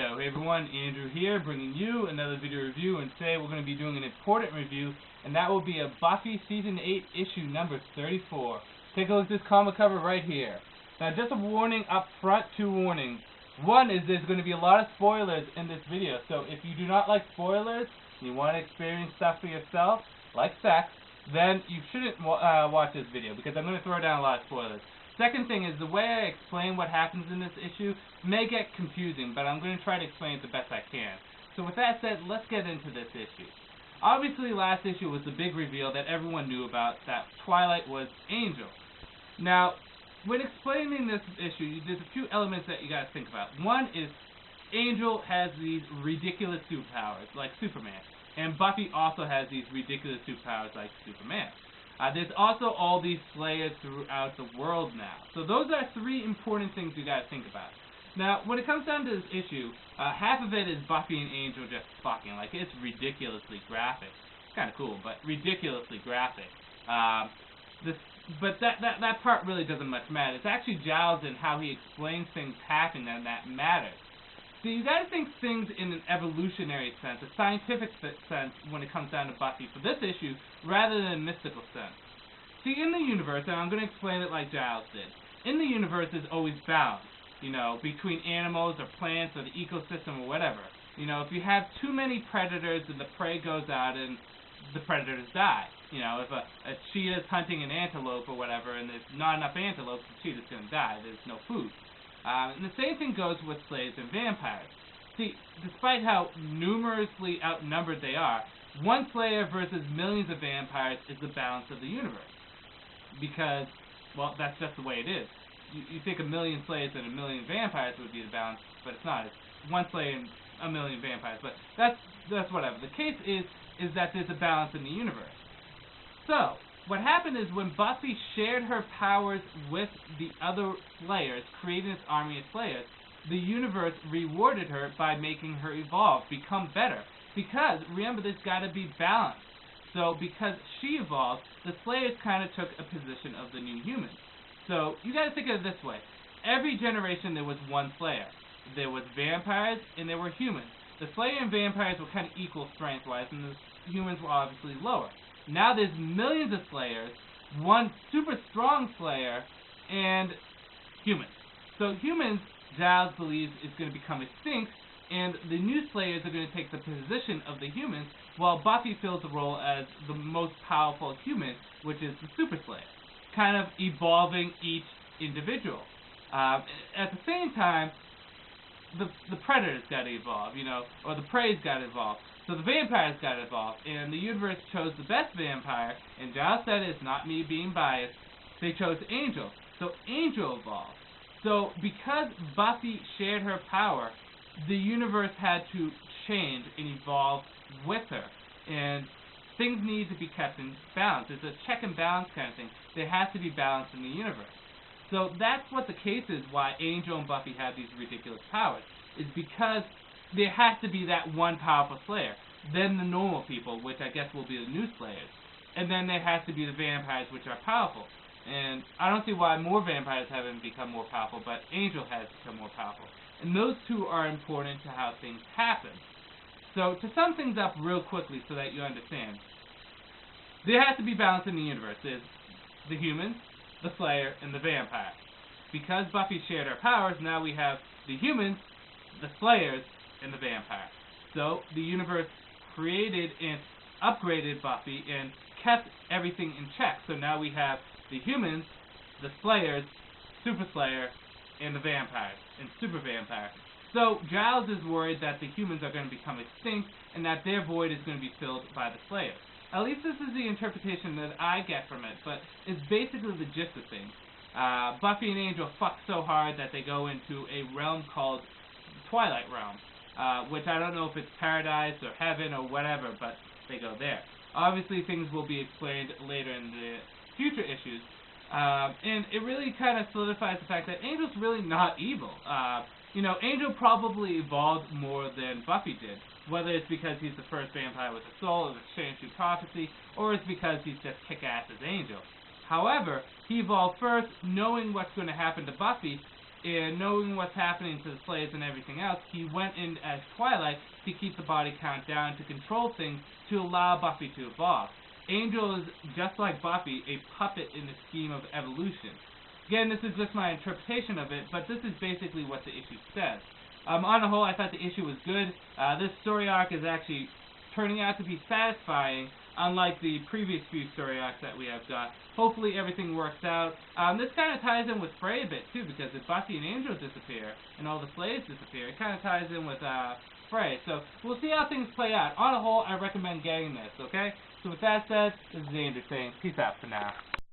Yo, hey everyone, Andrew here, bringing you another video review, and today we're going to be doing an important review, and that will be a Buffy Season 8 issue number 34. Take a look at this comic cover right here. Now, just a warning up front, two warnings. One is there's going to be a lot of spoilers in this video, so if you do not like spoilers, and you want to experience stuff for yourself, like sex, then you shouldn't watch this video, because I'm going to throw down a lot of spoilers. Second thing is, the way I explain what happens in this issue may get confusing, but I'm going to try to explain it the best I can. So with that said, let's get into this issue. Obviously, last issue was the big reveal that everyone knew about, that Twilight was Angel. Now, when explaining this issue, there's a few elements that you got to think about. One is, Angel has these ridiculous superpowers, like Superman. And Buffy also has these ridiculous superpowers like Superman. There's also all these slayers throughout the world now. So those are three important things you gotta think about. Now, when it comes down to this issue, half of it is Buffy and Angel just fucking. Like, it's ridiculously graphic. It's kinda cool, but ridiculously graphic. But that part really doesn't much matter. It's actually Giles and how he explains things happening that matters. So you gotta think things in an evolutionary sense, a scientific sense when it comes down to Buffy for this issue, rather than a mystical sense. See, in the universe, and I'm gonna explain it like Giles did, in the universe there's always balance, between animals or plants or the ecosystem or whatever. If you have too many predators, then the prey goes out and the predators die. If a cheetah's hunting an antelope or whatever, and there's not enough antelope, the cheetah's gonna die. There's no food. And the same thing goes with slaves and vampires. See, despite how numerously outnumbered they are, one slayer versus millions of vampires is the balance of the universe. Because, well, that's just the way it is. You think a million slaves and a million vampires would be the balance, but it's not. It's one slayer and a million vampires. But that's whatever. The case is that there's a balance in the universe. So, what happened is when Buffy shared her powers with the other Slayers, creating this army of Slayers, the universe rewarded her by making her evolve, become better. Because, remember, there's got to be balance. So, because she evolved, the Slayers kind of took a position of the new humans. So, you got to think of it this way. Every generation there was one Slayer. There was vampires and there were humans. The Slayer and vampires were kind of equal strength-wise, and the humans were obviously lower. Now there's millions of Slayers, one super strong Slayer, and humans. So humans, Giles believes, is going to become extinct, and the new Slayers are going to take the position of the humans, while Buffy fills the role as the most powerful human, which is the Super Slayer, kind of evolving each individual. At the same time, the predator's got to evolve, or the prey's got to evolve. So the vampires got to evolve, and the universe chose the best vampire, and Giles said it's not me being biased, they chose Angel. So Angel evolved. So because Buffy shared her power, the universe had to change and evolve with her. And things need to be kept in balance. It's a check and balance kind of thing. There has to be balance in the universe. So that's what the case is, why Angel and Buffy have these ridiculous powers. Is because there has to be that one powerful Slayer. Then the normal people, which I guess will be the new Slayers. And then there has to be the vampires, which are powerful. And I don't see why more vampires haven't become more powerful, but Angel has become more powerful. And those two are important to how things happen. So, to sum things up real quickly so that you understand, there has to be balance in the universe. There's the humans, the Slayer, and the vampire. Because Buffy shared her powers, now we have the humans, the Slayers, and the vampire. So the universe created and upgraded Buffy and kept everything in check. So now we have the humans, the Slayers, Super Slayer, and the vampires, and Super Vampire. So Giles is worried that the humans are going to become extinct and that their void is going to be filled by the Slayers. At least this is the interpretation that I get from it, but it's basically the gist of things. Buffy and Angel fuck so hard that they go into a realm called Twilight Realm. Which I don't know if it's paradise or heaven or whatever, but they go there. Obviously, things will be explained later in the future issues, and it really kind of solidifies the fact that Angel's really not evil. Angel probably evolved more than Buffy did, whether it's because he's the first vampire with a soul or the change through prophecy, or it's because he's just kick-ass as Angel. However, he evolved first, knowing what's going to happen to Buffy, and knowing what's happening to the slaves and everything else, he went in as Twilight to keep the body count down, to control things, to allow Buffy to evolve. Angel is, just like Buffy, a puppet in the scheme of evolution. Again, this is just my interpretation of it, but this is basically what the issue says. On the whole, I thought the issue was good. This story arc is actually turning out to be satisfying, unlike the previous few story arcs that we have got. Hopefully everything works out. This kind of ties in with Frey a bit, too, because if Buffy and Angel disappear, and all the slaves disappear, it kind of ties in with Frey. So we'll see how things play out. On the whole, I recommend getting this, okay? So with that said, this is Andrew saying peace out for now.